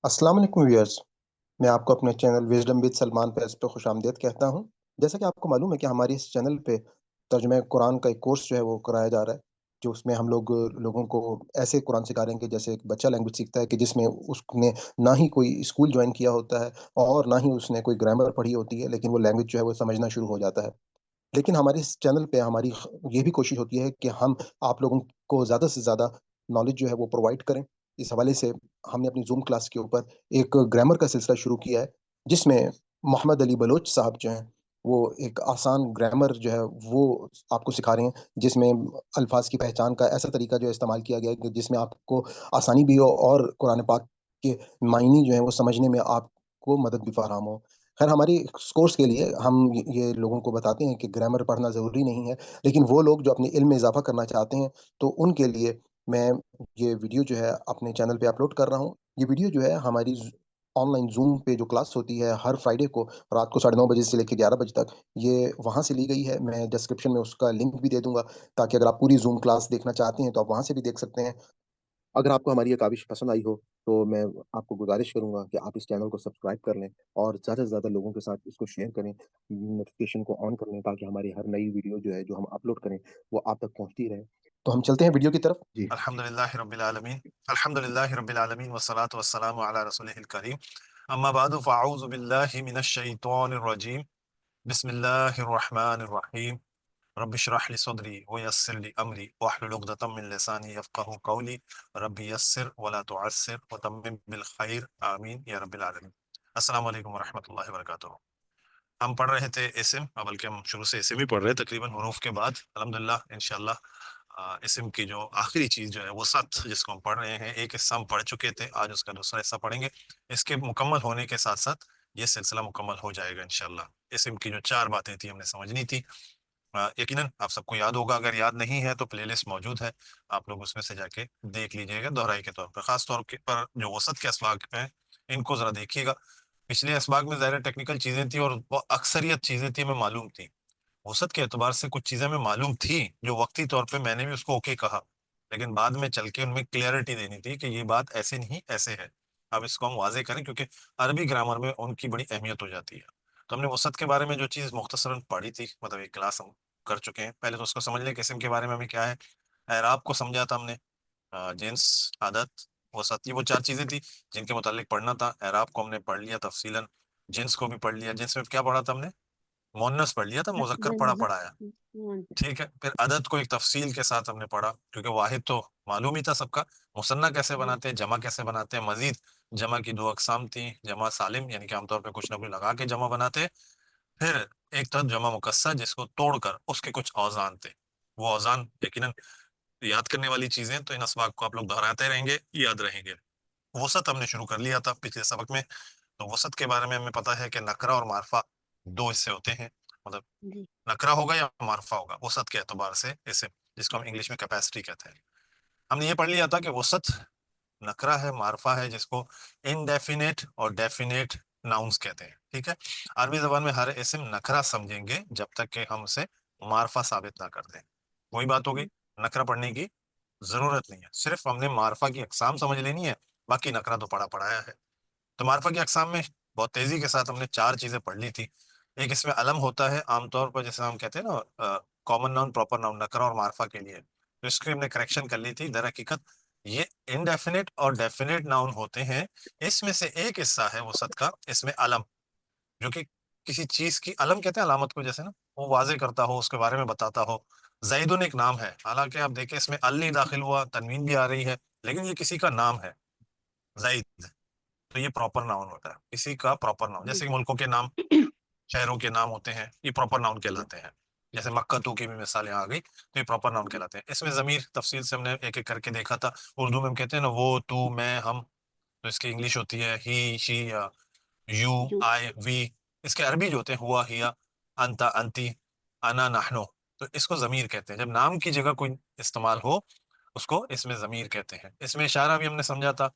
السلام علیکم ویئرس، میں آپ کو اپنے چینل وزڈم ود سلمان فیض پہ خوش آمدید کہتا ہوں۔ جیسا کہ آپ کو معلوم ہے کہ ہماری اس چینل پہ ترجمہ قرآن کا ایک کورس جو ہے وہ کرایا جا رہا ہے، جو اس میں ہم لوگوں کو ایسے قرآن سکھا رہے ہیں کہ جیسے ایک بچہ لینگویج سیکھتا ہے، کہ جس میں اس نے نہ ہی کوئی اسکول جوائن کیا ہوتا ہے اور نہ ہی اس نے کوئی گرامر پڑھی ہوتی ہے، لیکن وہ لینگویج جو ہے وہ سمجھنا شروع ہو جاتا ہے۔ لیکن ہمارے اس چینل پہ ہماری یہ بھی کوشش ہوتی ہے کہ ہم آپ لوگوں کو زیادہ سے زیادہ نالج جو ہے وہ پرووائڈ کریں۔ اس حوالے سے ہم نے اپنی زوم کلاس کے اوپر ایک گرامر کا سلسلہ شروع کیا ہے، جس میں محمد علی بلوچ صاحب جو ہیں وہ ایک آسان گرامر جو ہے وہ آپ کو سکھا رہے ہیں، جس میں الفاظ کی پہچان کا ایسا طریقہ جو ہے استعمال کیا گیا ہے کہ جس میں آپ کو آسانی بھی ہو اور قرآن پاک کے معنی جو ہیں وہ سمجھنے میں آپ کو مدد بھی فراہم ہو۔ خیر، ہماری اس کورس کے لیے ہم یہ لوگوں کو بتاتے ہیں کہ گرامر پڑھنا ضروری نہیں ہے، لیکن وہ لوگ جو اپنے علم میں اضافہ کرنا چاہتے ہیں تو ان کے لیے میں یہ ویڈیو جو ہے اپنے چینل پہ اپلوڈ کر رہا ہوں۔ یہ ویڈیو جو ہے ہماری آن لائن زوم پہ جو کلاس ہوتی ہے ہر فرائیڈے کو رات کو 9:30 بجے سے لے کے 11 بجے تک، یہ وہاں سے لی گئی ہے۔ میں ڈسکرپشن میں اس کا لنک بھی دے دوں گا، تاکہ اگر آپ پوری زوم کلاس دیکھنا چاہتے ہیں تو آپ وہاں سے بھی دیکھ سکتے ہیں۔ اگر آپ کو ہماری یہ کاوش پسند آئی ہو تو میں آپ کو گزارش کروں گا کہ آپ اس چینل کو سبسکرائب کر لیں اور زیادہ سے زیادہ لوگوں کے ساتھ اس کو شیئر کریں، نوٹیفیکیشن کو آن کر لیں، تاکہ ہماری ہر نئی ویڈیو جو ہے جو ہم اپلوڈ کریں وہ آپ تک پہنچتی رہے۔ تو ہم چلتے ہیں ویڈیو کی طرف جی۔ الحمد للہ رب العالمین، الحمد للہ رب العالمین والصلاة والسلام علی رسولہ الکریم، اما بعد فاعوذ باللہ من الشیطان الرجیم، بسم اللہ الرحمن الرحیم، رب اشرح لی صدری ویسر لی امری واحلل عقدۃ من لسانی یفقہوا قولی، رب یسر ولا تعسر وتمم بالخیر، آمین یا رب العالمین۔ السلام علیکم ورحمۃ اللہ وبرکاتہ۔ ہم پڑھ رہے تھے اسم، بلکہ ہم شروع سے اسم ہی پڑھ رہے تقریباً حروف کے بعد الحمدللہ انشاءاللہ۔ اسم کی جو آخری چیز جو ہے وہ سات، جس کو ہم پڑھ رہے ہیں، ایک حصہ ہم پڑھ چکے تھے، آج اس کا دوسرا حصہ پڑھیں گے۔ اس کے مکمل ہونے کے ساتھ ساتھ یہ سلسلہ مکمل ہو جائے گا انشاءاللہ۔ اسم کی جو 4 باتیں تھی ہم نے سمجھنی تھی، یقیناً آپ سب کو یاد ہوگا، اگر یاد نہیں ہے تو پلے لسٹ موجود ہے، آپ لوگ اس میں سے جا کے دیکھ لیجیے گا دہرائی کے طور پر۔ خاص طور پر جو وسط کے اسباق ہیں ان کو ذرا دیکھیے گا۔ پچھلے اسباق میں ظاہر ٹیکنیکل چیزیں تھیں اور وہ اکثریت چیزیں تھیں ہمیں معلوم تھیں، وسط کے اعتبار سے کچھ چیزیں ہمیں معلوم تھی جو وقتی طور پہ میں نے بھی اس کو اوکے کہا، لیکن بعد میں چل کے ان میں کلیئرٹی دینی تھی کہ یہ بات ایسے نہیں ایسے ہے۔ اب اس کو ہم واضح کریں، کیونکہ عربی گرامر میں ان کی بڑی اہمیت ہو جاتی ہے۔ تو ہم نے وسط کے بارے میں جو چیز مختصراً پڑھی تھی، مطلب ایک کلاس ہم کر چکے ہیں، پہلے تو اس کو سمجھ لیں کہ اسم کے بارے میں ہمیں کیا ہے۔ اعراب کو سمجھا تھا ہم نے، جنس، عادت، وسط، یہ وہ 4 چیزیں تھی جن کے متعلق پڑھنا تھا۔ اعراب کو ہم نے پڑھ لیا تفصیلاً، جنس کو بھی پڑھ لیا، جنس میں کیا پڑھا تھا ہم نے؟ مونس پڑھ لیا تھا، مذکر پڑھایا، ٹھیک ہے۔ پھر عدد کو ایک تفصیل کے ساتھ ہم نے پڑھا، کیونکہ واحد تو معلوم ہی تھا سب کا، مثنیٰ کیسے بناتے ہیں، جمع کیسے بناتے ہیں، مزید جمع کی 2 اقسام تھیں، جمع سالم یعنی کہ عام طور پہ کچھ نہ کچھ لگا کے جمع بناتے، پھر ایک تھا جمع مکسر جس کو توڑ کر اس کے کچھ اوزان تھے، وہ اوزان یقیناً یاد کرنے والی چیزیں، تو ان اسباق کو آپ لوگ دہراتے رہیں گے، یاد رہیں گے۔ وسط ہم نے شروع کر لیا تھا پچھلے سبق میں، تو وسط کے بارے میں ہمیں پتہ ہے کہ نکرہ اور معرفہ 2 حصے ہوتے ہیں، مطلب نکرہ ہوگا یا معرفہ ہوگا وسط کے اعتبار سے، اسے جس کو ہم انگلش میں کیپیسٹی کہتے ہیں۔ ہم نے یہ پڑھ لیا تھا کہ وسط نکرہ ہے، معرفہ ہے جس کو انڈیفینیٹ اور ڈیفینیٹ ناؤنس کہتے ہیں، ٹھیک ہے۔ عربی زبان میں ہر اسم نکرہ سمجھیں گے جب تک کہ ہم اسے معرفہ ثابت نہ کر دیں۔ وہی بات ہوگی، نکرہ پڑھنے کی ضرورت نہیں ہے، صرف ہم نے معرفہ کی اقسام سمجھ لینی ہے، باقی نکرہ تو پڑھایا ہے۔ تو معرفہ کی اقسام میں بہت تیزی کے ساتھ ہم نے 4 چیزیں پڑھ لی تھی۔ ایک اس میں علم ہوتا ہے، عام طور پر جیسے ہم کہتے ہیں نا کامن ناؤن، پراپر ناؤن، نکرہ اور معرفہ کے لیے، تو اس کی ہم نے کریکشن کر لی تھی۔ در حقیقت یہ انڈیفینٹ اور ڈیفینیٹ ناؤن ہوتے ہیں، اس میں سے ایک حصہ ہے وسط کا، اس میں علم، جو کہ کسی چیز کی علم کہتے ہیں علامت کو، جیسے نا وہ واضح کرتا ہو، اس کے بارے میں بتاتا ہو۔ زیدن ایک نام ہے، حالانکہ آپ دیکھیں اس میں ال نہیں داخل ہوا، تنوین بھی آ رہی ہے، لیکن یہ کسی کا نام ہے زید، تو یہ پراپر ناؤن ہوتا ہے، کسی کا پراپر ناؤن، جیسے کہ ملکوں کے نام، شہروں کے نام ہوتے ہیں، یہ پراپر ناؤن کہلاتے ہیں۔ جیسے مکہ تو کی بھی مثالیں آ گئی، تو یہ پراپر ناؤن کہلاتے ہیں۔ اس میں ضمیر تفصیل سے ہم نے ایک ایک کر کے دیکھا تھا، اردو میں ہم کہتے ہیں نا وہ، تو، میں، ہم، تو اس کی انگلش ہوتی ہے ہی، شی، یو، آئی، وی۔ اس کے عربی جو ہوتے ہیں ہوا، ہیا، انتا، انتی، انا، نحنو، تو اس کو ضمیر کہتے ہیں۔ جب نام کی جگہ کوئی استعمال ہو اس کو اس میں ضمیر کہتے ہیں۔ اس میں اشارہ بھی ہم نے سمجھا تھا،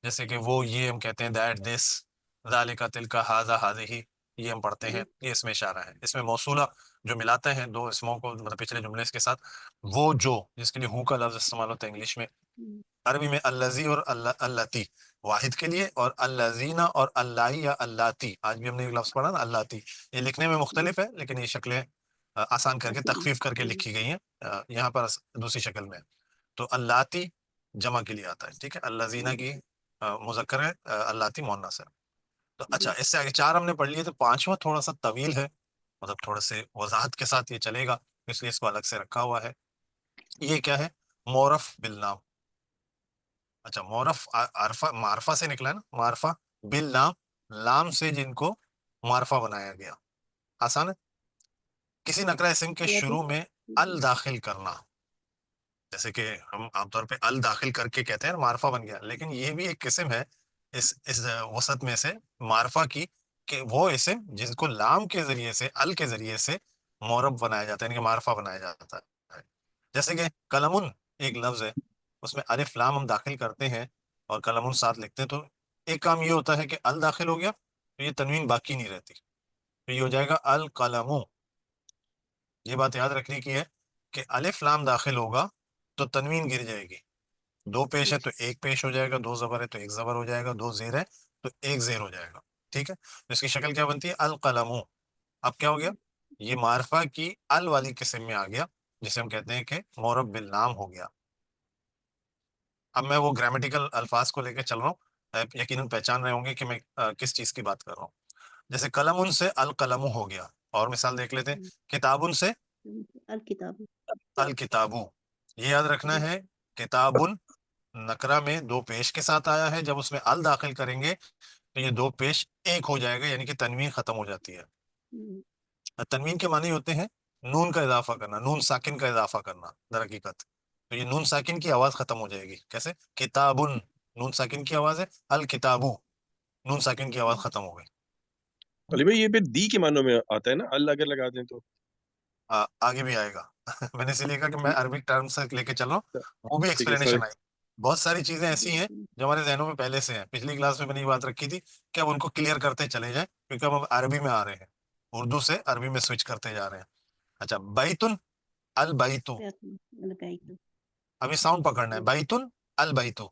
جیسے کہ وہ، یہ ہم کہتے ہیں دیٹ، دس، ذالک، تلک، ھذا، ھذہ، یہ ہم پڑھتے ہیں، یہ اس میں اشارہ ہے۔ اس میں موصولہ جو ملاتے ہیں 2 اسموں کو، مطلب پچھلے جملے کے ساتھ، وہ جو، جس کے لیے ہو کا لفظ استعمال ہوتا ہے انگلش میں، عربی میں اللذی اور اللتی واحد کے لیے، اور اللذینہ اور اللائی یا اللاتی، آج بھی ہم نے ایک لفظ پڑھا نا اللاتی، یہ لکھنے میں مختلف ہے لیکن یہ شکلیں آسان کر کے تخفیف کر کے لکھی گئی ہیں، یہاں پر دوسری شکل میں ہے۔ تو اللاتی جمع کے لیے آتا ہے، ٹھیک ہے، اللذینہ کی مذکر ہے، اللاتی مؤنث ہے۔ تو اچھا، اس سے آگے چار ہم نے پڑھ لیے، تو پانچواں تھوڑا سا طویل ہے، مطلب تھوڑے سے وضاحت کے ساتھ یہ چلے گا، اس لیے اس کو الگ سے رکھا ہوا ہے۔ یہ کیا ہے؟ معرف بالنام۔ اچھا، معرف عرفہ معرفہ سے نکلا ہے نا، معرفہ بالنام، لام سے جن کو معرفہ بنایا گیا۔ آسان ہے۔ کسی نکرہ اسم کے شروع میں ال داخل کرنا، جیسے کہ ہم عام طور پہ ال داخل کر کے کہتے ہیں معرفہ بن گیا، لیکن یہ بھی ایک قسم ہے اس وسط میں سے معرفہ کی، کہ وہ اسم جس کو لام کے ذریعے سے، ال کے ذریعے سے معرب بنایا جاتا ہے، یعنی کہ معرفہ بنایا جاتا ہے۔ جیسے کہ قلمن ایک لفظ ہے، اس میں الف لام ہم داخل کرتے ہیں اور قلمن ساتھ لکھتے ہیں، تو ایک کام یہ ہوتا ہے کہ ال داخل ہو گیا تو یہ تنوین باقی نہیں رہتی، تو یہ ہو جائے گا القلم۔ یہ بات یاد رکھنے کی ہے کہ الف لام داخل ہوگا تو تنوین گر جائے گی، دو پیش ہے تو ایک پیش ہو جائے گا، دو زبر ہے تو ایک زبر ہو جائے گا، دو زیر ہے تو ایک زیر ہو جائے گا، ٹھیک ہے۔ تو اس کی شکل کیا بنتی ہے؟ القلم۔ اب کیا ہو گیا؟ یہ معرفہ کی ال والی قسم میں آ گیا، جسے ہم کہتے ہیں کہ معرب بالنام ہو گیا۔ اب میں وہ گرامیٹیکل الفاظ کو لے کے چل رہا ہوں، یقیناً پہچان رہے ہوں گے کہ میں کس چیز کی بات کر رہا ہوں۔ جیسے قلم ان سے القلم ہو گیا، اور مثال دیکھ لیتے ہیں، کتاب ان سے الکتاب، الکتابو۔ یہ یاد رکھنا ہے، کتابن نکرہ میں دو پیش کے ساتھ آیا ہے، جب اس میں ال داخل کریں گے تو یہ دو پیش ایک ہو جائے گا، یعنی کہ تنوین ختم ہو جاتی ہے۔ تنوین کے معنی ہوتے ہیں نون کا اضافہ کرنا، نون ساکن کا اضافہ کرنا در حقیقت، تو یہ نون ساکن کی آواز ختم ہو جائے گی۔ کیسے؟ کتابن نون ساکن کی آواز ہے، الکتابو نون ساکن کی آواز ختم ہو گئی۔ علی بھائی، یہ پھر دی کے معنوں میں آتا ہے نا، اللہ اگر لگا دیں تو؟ آگے بھی آئے گا میں نے اسی لیے کہا کہ میں عربک ٹرم سے لے کے چل رہا ہوں، وہ بھی ٹھیک ہے، سوری۔ ایکسپلینیشن آئی۔ بہت ساری چیزیں ایسی ہیں جو ہمارے ذہنوں میں پہلے سے ہیں، پچھلی کلاس میں میں نے یہ بات رکھی تھی کہ اب ان کو کلیئر کرتے چلے جائیں، کیونکہ اب ہم عربی میں آ رہے ہیں، اردو سے عربی میں سوئچ کرتے جا رہے ہیں۔ اچھا، بیتن البیتو، ابھی ساؤنڈ پکڑنا ہے، بیتن البیتو،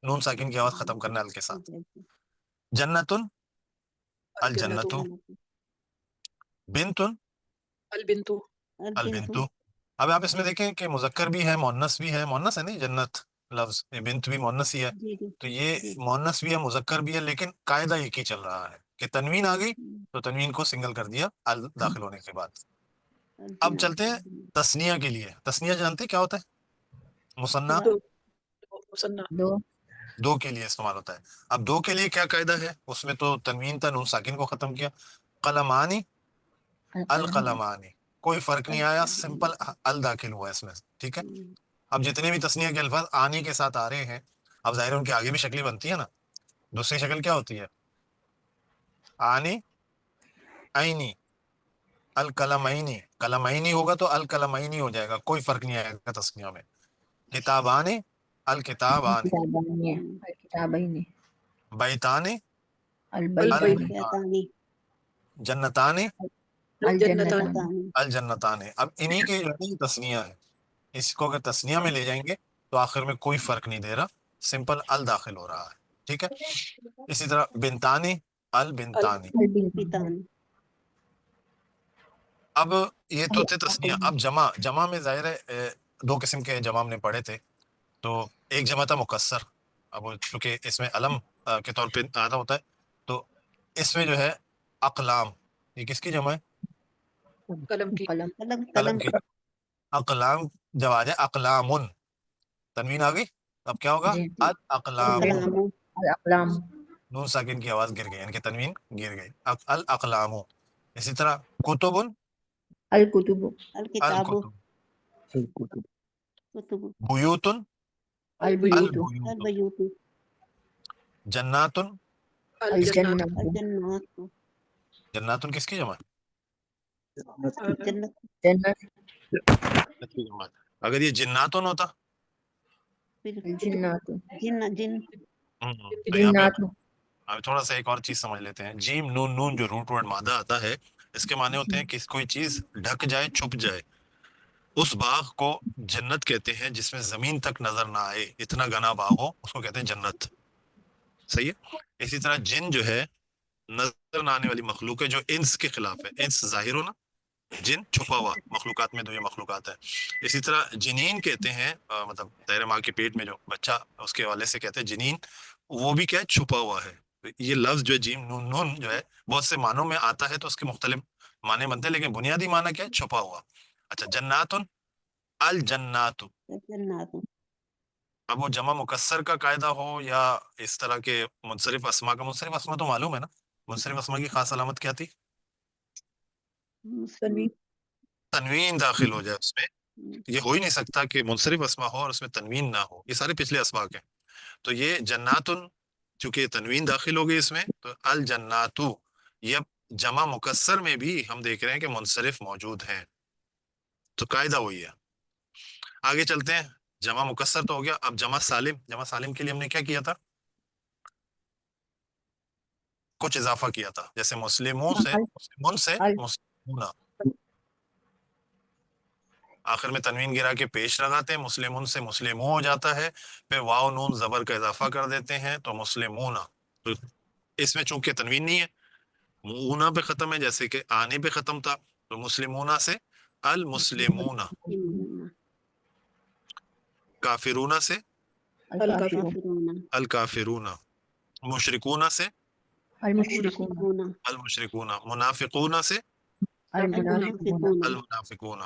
نون ساکن کی آواز ختم کرنا ال کے ساتھ۔ جنتن الجنتو، بنتن البنتو، البنتو۔ اب آپ اس میں دیکھیں کہ مذکر بھی ہے، مؤنث بھی ہے، مؤنث ہے نہیں جنت لفظ، یہ بنت بھی مؤنث ہی ہے، تو یہ مؤنث بھی ہے مذکر بھی ہے، لیکن قاعدہ ایک ہی چل رہا ہے کہ تنوین آ گئی تو تنوین کو سنگل کر دیا ال داخل ہونے کے بعد۔ اب چلتے ہیں تثنیہ کے لیے۔ تثنیہ جانتے کیا ہوتا ہے؟ مثنیٰ مثنیٰ، دو کے لیے استعمال ہوتا ہے۔ اب دو کے لیے کیا قاعدہ ہے؟ اس میں تو تنوین تھا، نون ساکن کو ختم کیا، قلمانی القلمانی، کوئی فرق نہیں آیا، سمپل ال داخل ہوا اس میں، ٹھیک ہے۔ اب جتنے بھی تثنیہ کے الفاظ آنی کے ساتھ آ رہے ہیں، اب ظاہر ان کے آگے بھی شکلیں بنتی ہے نا، دوسری شکل کیا ہوتی ہے؟ آنی عینی القلمینی، قلمینی ہوگا تو القلمینی ہو جائے گا، کوئی فرق نہیں آئے گا تثنیہ میں۔ کتابانی الکتابانی، الکتابین، بیتانی البیتانی، جنتانی الجنتان، الجنتانی۔ اب انہی کے جو ہے یہ تثنیہ ہے، اس کو اگر تثنیہ میں لے جائیں گے تو آخر میں کوئی فرق نہیں دے رہا، سمپل ال داخل ہو رہا ہے، ٹھیک ہے۔ اسی طرح بنتانی البنتانی۔ البتان، اب یہ تو تھے تثنیہ۔ اب جمع میں ظاہر ہے دو قسم کے جمع ہم نے پڑھے تھے، تو ایک جمع تھا مکسر، اب چونکہ اس میں علم کے طور پہ آتا ہوتا ہے، تو اس میں جو ہے اقلام، یہ کس کی جمع ہے؟ قلم کی، قلم کی۔ اقلام جب آ جائے اقلامن، تنوین آ گئی، اب کیا ہوگا؟ جی، الاقلام، الاقلام، نون ساکن کی آواز گر گئی، یعنی کہ تنوین گر گئی، الاقلام۔ اسی طرح کتبن الکتب، الکتاب، الکتب، کتب، بیوتن البیوت، البیوت، البیوت، جناتن الجنات، الجنات، جناتن کس کی جمع ہے؟ جنت، جنت، جنت کی جمع ہے۔ اگر یہ جناتن ہوتا الجنات، جن، تو یہاں پہ جنات، اب تھوڑا سا ایک اور چیز سمجھ لیتے ہیں۔ جیم نون نون جو روٹ ورڈ مادہ آتا ہے، اس کے معنی ہوتے ہیں کہ کوئی چیز ڈھک جائے، چھپ جائے، اس باغ کو جنت کہتے ہیں جس میں زمین تک نظر نہ آئے، اتنا گھنا باغ ہو، اس کو کہتے ہیں جنت. صحیح ہے. اسی طرح جن جو ہے نظر نہ آنے والی مخلوق ہے جو انس کے خلاف ہے. انس ظاہر ہو نا، جن چھپا ہوا مخلوقات میں 2 یہ مخلوقات ہے. اسی طرح جنین کہتے ہیں مطلب دائرہ ماں کے پیٹ میں جو بچہ، اس کے حوالے سے کہتے ہیں جنین، وہ بھی کیا ہے، چھپا ہوا ہے. یہ لفظ جو ہے جیم نون نون جو ہے بہت سے معنوں میں آتا ہے، تو اس کے مختلف معنی بنتے ہیں، لیکن بنیادی معنی کیا ہے، چھپا ہوا. اچھا، جنات، الجنات. جنات. اب وہ جمع مکسر کا قاعدہ ہو یا اس طرح کے منصرف اسما کا، منصرف اسما تو معلوم ہے نا، منصرف اسما کی خاص علامت کیا تھی؟ تنوین. تنوین داخل ہو جائے اس میں. یہ ہو ہی نہیں سکتا کہ منصرف اسما ہو اور اس میں تنوین نہ ہو، یہ سارے پچھلے اسباق ہیں. تو یہ جناتن، چونکہ تنوین داخل ہو گئی اس میں، تو الجناتو، یہ اب جمع مکسر میں بھی ہم دیکھ رہے ہیں کہ منصرف موجود ہیں، تو قاعدہ وہی ہے. آگے چلتے ہیں. جمع مکسر تو ہو گیا، اب جمع سالم. جمع سالم کے لیے ہم نے کیا کیا تھا؟ کچھ اضافہ کیا تھا، جیسے مسلموں سے مسلمون سے مسلمون، آخر میں تنوین گرا کے پیش لگاتے ہیں، مسلمون سے مسلموں ہو جاتا ہے، پھر واو نون زبر کا اضافہ کر دیتے ہیں تو مسلمون. تو اس میں چونکہ تنوین نہیں ہے، اونا پہ ختم ہے، جیسے کہ آنے پہ ختم تھا، تو مسلمون سے المسلمون، کافرون سے الکافرون. الکافرون، مشرکون سے المشرکون. المشرکون، منافقون سے المنافقون. المنافقون.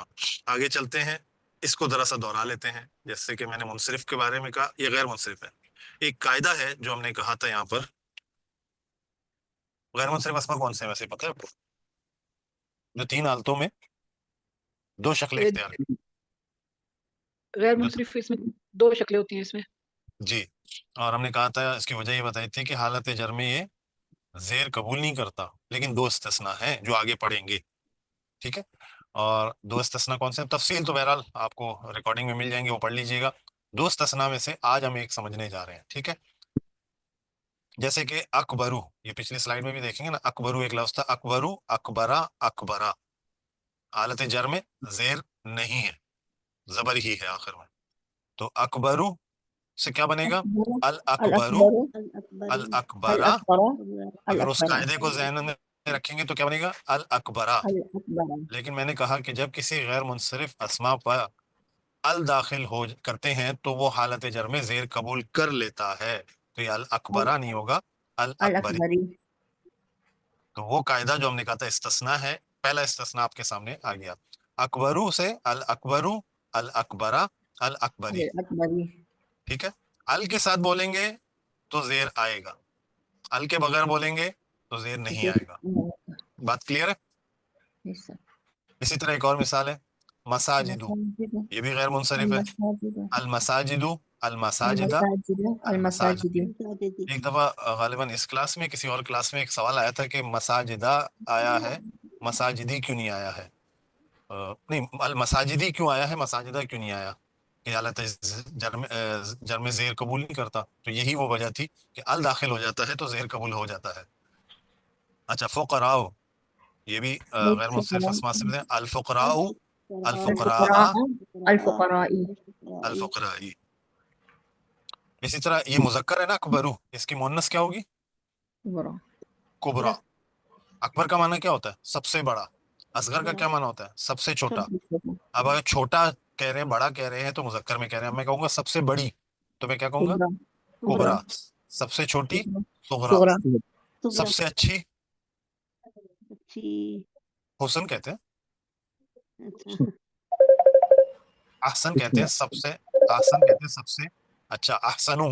آگے چلتے ہیں، اس کو ذرا سا دوہرا لیتے ہیں. جیسے کہ میں نے منصرف کے بارے میں کہا، یہ غیر منصرف ہے. ایک قاعدہ ہے جو ہم نے کہا تھا یہاں پر، غیر منصرف اسما کون سے ہیں ویسے پتہ ہے آپ کو؟ جو 3 حالتوں میں 2 شکلیں اختیار ہیں. غیر منصرف اس میں 2 شکلیں ہوتی ہیں اس میں. جی، اور ہم نے کہا تھا اس کی وجہ یہ بتائی تھی کہ حالت جر میں یہ زیر قبول نہیں کرتا، لیکن 2 استثناء ہیں جو آگے پڑھیں گے. ٹھیک ہے، اور 2 استثناء کون سے ہیں؟ تفصیل تو بہرحال آپ کو ریکارڈنگ میں مل جائیں گے، وہ پڑھ لیجئے گا. 2 استثناء میں سے آج ہم ایک سمجھنے جا رہے ہیں. ٹھیک ہے، جیسے کہ اکبرو، یہ پچھلی سلائیڈ میں بھی دیکھیں گے نا، اکبرو ایک لفظ تھا، اکبرو، اکبرا، اکبرا. حالت جر میں زیر نہیں ہے، زبر ہی ہے آخر میں. تو اکبرو سے کیا بنے گا؟ الاکبرو، الاکبرا. اگر اس قاعدے کو ذہن میں رکھیں گے تو کیا بنے گا؟ الاکبرا. لیکن میں نے کہا کہ جب کسی غیر منصرف اسما پر ال داخل ہو کرتے ہیں تو وہ حالت جر میں زیر قبول کر لیتا ہے، تو یہ الاکبرا نہیں ہوگا، الاکبری. تو وہ قاعدہ جو ہم نے کہا تھا استثناء ہے، پہلا استثناء آپ کے سامنے آ گیا. اکبرو سے الاکبرو، الاکبرا، الاکبری. ٹھیک ہے، ال کے ساتھ بولیں گے تو زیر آئے گا، ال کے بغیر بولیں گے تو زیر نہیں آئے گا. بات کلیئر ہے؟ اسی طرح ایک اور مثال ہے، مساجدو، یہ بھی غیر منصرف ہے. المساجدو، المساجدہ، المساجد. ایک دفعہ غالباً اس کلاس میں کسی اور کلاس میں ایک سوال آیا تھا کہ مساجدہ آیا ہے، مساجدی کیوں نہیں آیا ہے؟ نہیں، المساجدی کیوں آیا ہے، مساجدہ کیوں نہیں آیا؟ کہ حالت جر میں زیر قبول نہیں کرتا. تو یہی وہ وجہ تھی کہ ال داخل ہو جاتا ہے تو زیر قبول ہو جاتا ہے. اچھا، فقراء، یہ بھی غیر منصرف اسما سے ہیں، الفقراء، الفقراء، الفقرائی. اسی طرح یہ مذکر ہے نا اکبرو، اس کی مؤنث کیا ہوگی؟ کبرا. اکبر کا معنی کیا ہوتا ہے؟ سب سے بڑا. اصغر کا کیا معنی ہوتا ہے؟ سب سے چھوٹا. اب اگر چھوٹا کہہ رہے ہیں، بڑا کہہ رہے ہیں تو مذکر میں کہہ رہے ہیں. اب میں کہوں گا سب سے بڑی، تو میں کیا کہوں گا؟ کبرا. سب سے چھوٹی صغرا. سب سے اچھی حسن کہتے ہیں، احسن کہتے ہیں، سب سے احسن کہتے ہیں سب سے اچھا. احسنو،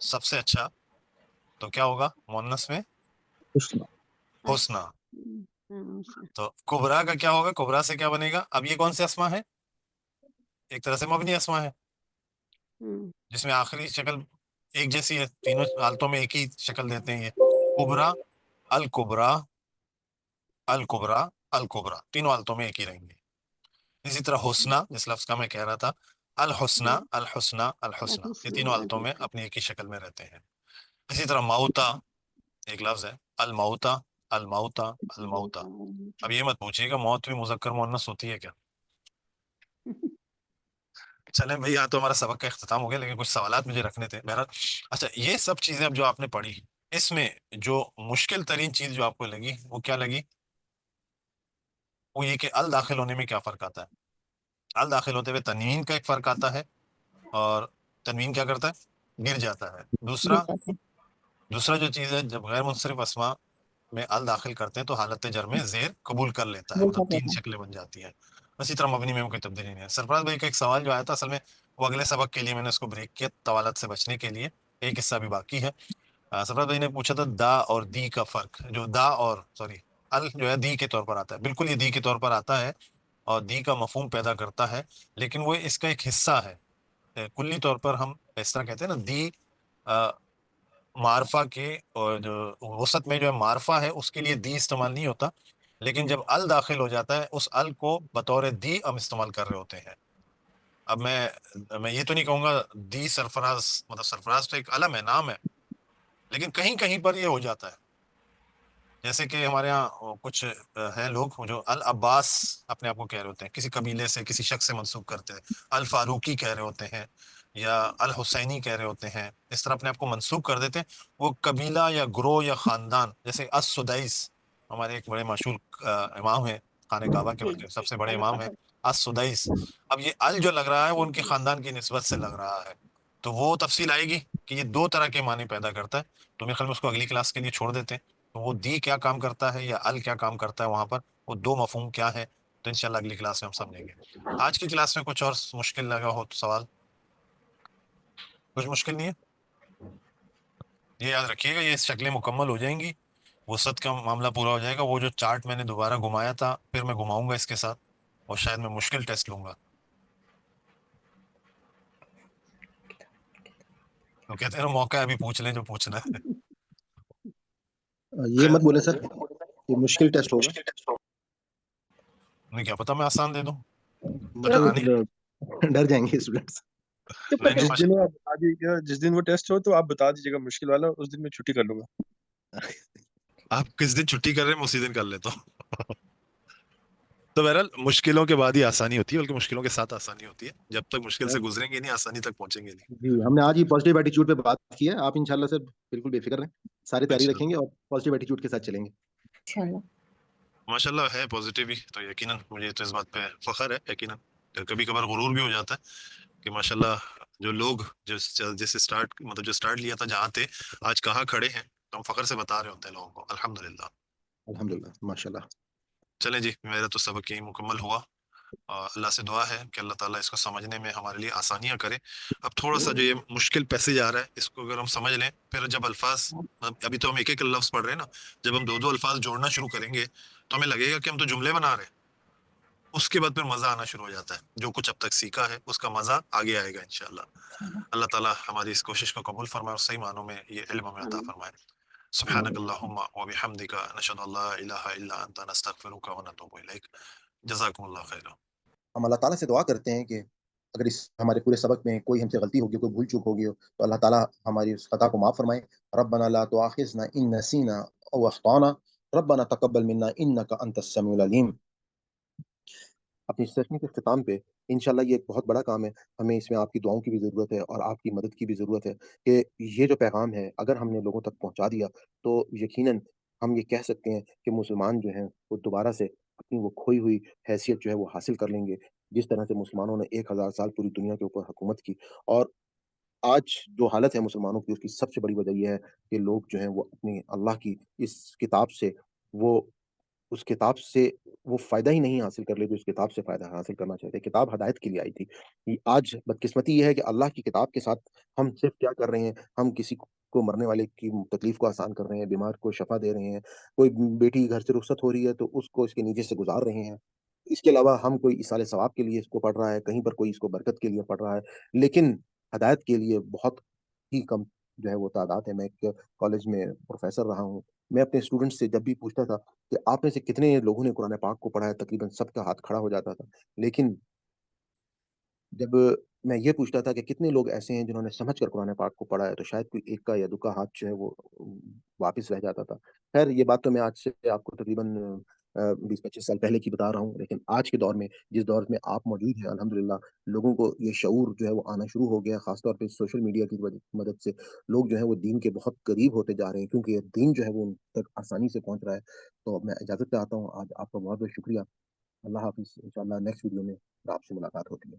سب سے اچھا، تو کیا ہوگا مؤنث میں؟ حسنہ. تو کبرا کا کیا ہوگا؟ کبرا سے کیا بنے گا؟ اب یہ کون سے اسما ہے؟ ایک طرح سے مبنی اسما ہے جس میں آخری شکل ایک جیسی ہے، تینوں حالتوں میں ایک ہی شکل دیتے ہیں. یہ کبرا، الکبرا، الکبرا، الکبرا، تینوں حالتوں میں ایک ہی رہیں گے. اسی طرح حسنہ، جس لفظ کا میں کہہ رہا تھا، الحسنہ، الحسنہ، الحسنہ، یہ تینوں حالتوں میں اپنی ایک ہی شکل میں رہتے ہیں. اسی طرح موتا ایک لفظ ہے، الموتا، الموتا، الموتا. اب یہ مت پوچھیے گا موت بھی مذکر مؤنث ہوتی ہے کیا؟ چلیں بھائی، یہاں تو ہمارا سبق کا اختتام ہو گیا، لیکن کچھ سوالات مجھے رکھنے تھے بہرحال. اچھا، یہ سب چیزیں اب جو آپ نے پڑھی، اس میں جو مشکل ترین چیز جو آپ کو لگی وہ کیا لگی؟ وہ یہ کہ ال داخل ہونے میں کیا فرق آتا ہے. ال داخل ہوتے ہوئے تنوین کا ایک فرق آتا ہے، اور تنوین کیا کرتا ہے؟ گر جاتا ہے. دوسرا جو چیز ہے، جب غیر منصرف اسما میں ال داخل کرتے ہیں تو حالت جر میں زیر قبول کر لیتا ہے، مطلب 3 شکلیں بن جاتی ہیں. اسی طرح مبنی میں کوئی تبدیلی نہیں ہے. سرفراز بھائی کا ایک سوال جو آیا تھا، اصل میں وہ اگلے سبق کے لیے میں نے اس کو بریک کیا، طوالت سے بچنے کے لیے. ایک حصہ بھی باقی ہے. سرفراز بھائی نے پوچھا تھا دا اور دی کا فرق. جو دا اور ال جو ہے دی کے طور پر آتا ہے، بالکل یہ دی کے طور پر آتا ہے اور دی کا مفہوم پیدا کرتا ہے، لیکن وہ اس کا ایک حصہ ہے. کلی طور پر ہم اس طرح کہتے ہیں نا، دی معرفہ کے، اور جو وسط میں جو ہے معرفہ ہے اس کے لیے دی استعمال نہیں ہوتا، لیکن جب ال داخل ہو جاتا ہے اس ال کو بطور دی ہم استعمال کر رہے ہوتے ہیں. اب میں یہ تو نہیں کہوں گا دی سرفراز، مطلب سرفراز تو ایک علم ہے، نام ہے، لیکن کہیں کہیں پر یہ ہو جاتا ہے. جیسے کہ ہمارے ہاں کچھ ہیں لوگ جو العباس اپنے آپ کو کہہ رہے ہوتے ہیں، کسی قبیلے سے کسی شخص سے منسوب کرتے ہیں. الفاروقی کہہ رہے ہوتے ہیں، یا الحسینی کہہ رہے ہوتے ہیں، اس طرح اپنے آپ کو منسوب کر دیتے ہیں. وہ قبیلہ یا گروہ یا خاندان، جیسے السدیس ہمارے ایک بڑے مشہور امام ہیں، خانہ کعبہ کے بلکہ سب سے بڑے امام ہیں، السدیس. اب یہ ال جو لگ رہا ہے وہ ان کے خاندان کی نسبت سے لگ رہا ہے، تو وہ تفصیل آئے گی کہ یہ 2 طرح کے معنی پیدا کرتا ہے. تو میرے خیال میں اس کو اگلی کلاس کے لیے چھوڑ دیتے ہیں. تو وہ دی کیا کام کرتا ہے یا ال کیا کام کرتا ہے، وہاں پر وہ 2 مفہوم کیا ہے، تو انشاءاللہ اگلی کلاس میں ہم سمجھیں گے. آج کی کلاس میں کچھ اور مشکل لگا ہو تو سوال؟ کچھ مشکل نہیں ہے. یہ یاد رکھیے گا، یہ شکلیں مکمل ہو جائیں گی، وسعت کا معاملہ پورا ہو جائے گا. وہ جو چارٹ میں نے دوبارہ گھمایا تھا پھر میں گھماؤں گا اس کے ساتھ، اور شاید میں مشکل ٹیسٹ لوں گا. تو کہتے ہیں نا، موقع ہے ابھی پوچھ لیں جو پوچھنا ہے. یہ مت بولے سر، یہ مشکل ٹیسٹ ہوگا. نہیں، کیا پتا میں آسان دے دوں، تو تو ڈرانے. ڈر جائیں گے اسٹوڈنٹس. نہیں نہیں، جس دن وہ بتا دیجیے گا، جس دن وہ ٹیسٹ ہو تو آپ بتا دیجیے گا مشکل والا، اس دن میں چھٹی کر لوں گا. آپ کس دن چھٹی کر رہے ہیں میں اسی دن کر لیتا ہوں. تو بہرحال مشکلوں کے بعد ہی آسانی ہوتی ہے، بلکہ مشکلوں کے ساتھ آسانی ہوتی ہے. جب تک مشکل سے گزریں گے نہیں، آسانی تک پہنچیں گے نہیں. جی، ہم نے آج ہی پازیٹیو ایٹیچیوڈ پہ بات کی ہے. آپ انشاءاللہ سر بالکل بے فکر رہیں، ساری تیاری رکھیں گے اور پازیٹیو ایٹیچیوڈ کے ساتھ چلیں گے. انشاءاللہ. ماشاء اللہ ہے پازیٹیو ہی، تو یقیناً مجھے تو اس بات پہ فخر ہے. یقیناً کبھی کبھار غرور بھی ہو جاتا ہے کہ ماشاء اللہ جو لوگ جیسے اسٹارٹ، مطلب جو اسٹارٹ لیا تھا جہاں تھے، آج کہاں کھڑے ہیں، تو ہم فخر سے بتا رہے ہوتے ہیں لوگوں کو. الحمدللہ. الحمدللہ، ماشاء اللہ. چلیں جی، میرا تو سبق یہی مکمل ہوا، اور اللہ سے دعا ہے کہ اللہ تعالیٰ اس کو سمجھنے میں ہمارے لیے آسانیاں کرے. اب تھوڑا سا جو یہ مشکل پیسیج آ رہا ہے، اس کو اگر ہم سمجھ لیں، پھر جب الفاظ، ابھی تو ہم ایک ایک لفظ پڑھ رہے ہیں نا، جب ہم 2 الفاظ جوڑنا شروع کریں گے تو ہمیں لگے گا کہ ہم تو جملے بنا رہے ہیں. اس کے بعد پھر مزہ آنا شروع ہو جاتا ہے. جو کچھ اب تک سیکھا ہے اس کا مزہ آگے آئے گا انشاءاللہ. اللہ تعالیٰ ہماری اس کوشش کو قبول فرمائے اور صحیح معنوں میں یہ علم ہمیں عطا فرمائے. سبحانک اللہم و بحمدک، نشہد ان لا الہ الا انت، نستغفرک و نتوب الیک. جزاکم اللہ خیرا. ہم اللہ تعالیٰ سے دعا کرتے ہیں کہ اگر اس ہمارے پورے سبق میں کوئی ہم سے غلطی ہوگی، کوئی بھول چوک ہوگی تو اللہ تعالیٰ ہماری اس خطا کو معاف فرمائے. ربنا لا تؤاخذنا ان نسینا او اخطانا، ربنا تقبل منا انک انت السمیع العلیم. اپنی سیشن کے اختتام پہ انشاءاللہ یہ ایک بہت بڑا کام ہے، ہمیں اس میں آپ کی دعاؤں کی بھی ضرورت ہے اور آپ کی مدد کی بھی ضرورت ہے کہ یہ جو پیغام ہے اگر ہم نے لوگوں تک پہنچا دیا تو یقیناً ہم یہ کہہ سکتے ہیں کہ مسلمان جو ہیں وہ دوبارہ سے اپنی وہ کھوئی ہوئی حیثیت جو ہے وہ حاصل کر لیں گے، جس طرح سے مسلمانوں نے 1000 سال پوری دنیا کے اوپر حکومت کی. اور آج جو حالت ہے مسلمانوں کی، اس کی سب سے بڑی وجہ یہ ہے کہ لوگ جو ہیں وہ اپنی اللہ کی اس کتاب سے وہ اس کتاب سے وہ فائدہ ہی نہیں حاصل کر لیتے، اس کتاب سے فائدہ حاصل کرنا چاہتے. کتاب ہدایت کے لیے آئی تھی. آج بدقسمتی یہ ہے کہ اللہ کی کتاب کے ساتھ ہم صرف کیا کر رہے ہیں، ہم کسی کو مرنے والے کی تکلیف کو آسان کر رہے ہیں، بیمار کو شفا دے رہے ہیں، کوئی بیٹی گھر سے رخصت ہو رہی ہے تو اس کو اس کے نیچے سے گزار رہے ہیں. اس کے علاوہ ہم کوئی ایصال ثواب کے لیے اس کو پڑھ رہا ہے، کہیں پر کوئی اس کو برکت کے لیے پڑھ رہا ہے، لیکن ہدایت کے لیے بہت ہی کم جو ہے وہ تعداد ہے. میں ایک کالج میں پروفیسر رہا ہوں، میں اپنے اسٹوڈنٹ سے جب بھی پوچھتا تھا کہ آپ میں سے کتنے لوگوں نے قرآن پاک کو پڑھا ہے، تقریباً سب کا ہاتھ کھڑا ہو جاتا تھا. لیکن جب میں یہ پوچھتا تھا کہ کتنے لوگ ایسے ہیں جنہوں نے سمجھ کر قرآن پاک کو پڑھا ہے، تو شاید کوئی ایک کا یا دو کا ہاتھ جو ہے وہ واپس رہ جاتا تھا. خیر، یہ بات تو میں آج سے آپ کو تقریباً 20-25 سال پہلے کی بتا رہا ہوں، لیکن آج کے دور میں جس دور میں آپ موجود ہیں الحمدللہ لوگوں کو یہ شعور جو ہے وہ آنا شروع ہو گیا، خاص طور پہ سوشل میڈیا کی مدد سے لوگ جو ہے وہ دین کے بہت قریب ہوتے جا رہے ہیں، کیونکہ یہ دین جو ہے وہ ان تک آسانی سے پہنچ رہا ہے۔ تو میں اجازت چاہتا ہوں، آج آپ کا بہت بہت شکریہ۔ اللہ حافظ، انشاءاللہ نیکسٹ ویڈیو میں آپ سے ملاقات ہوتی ہے۔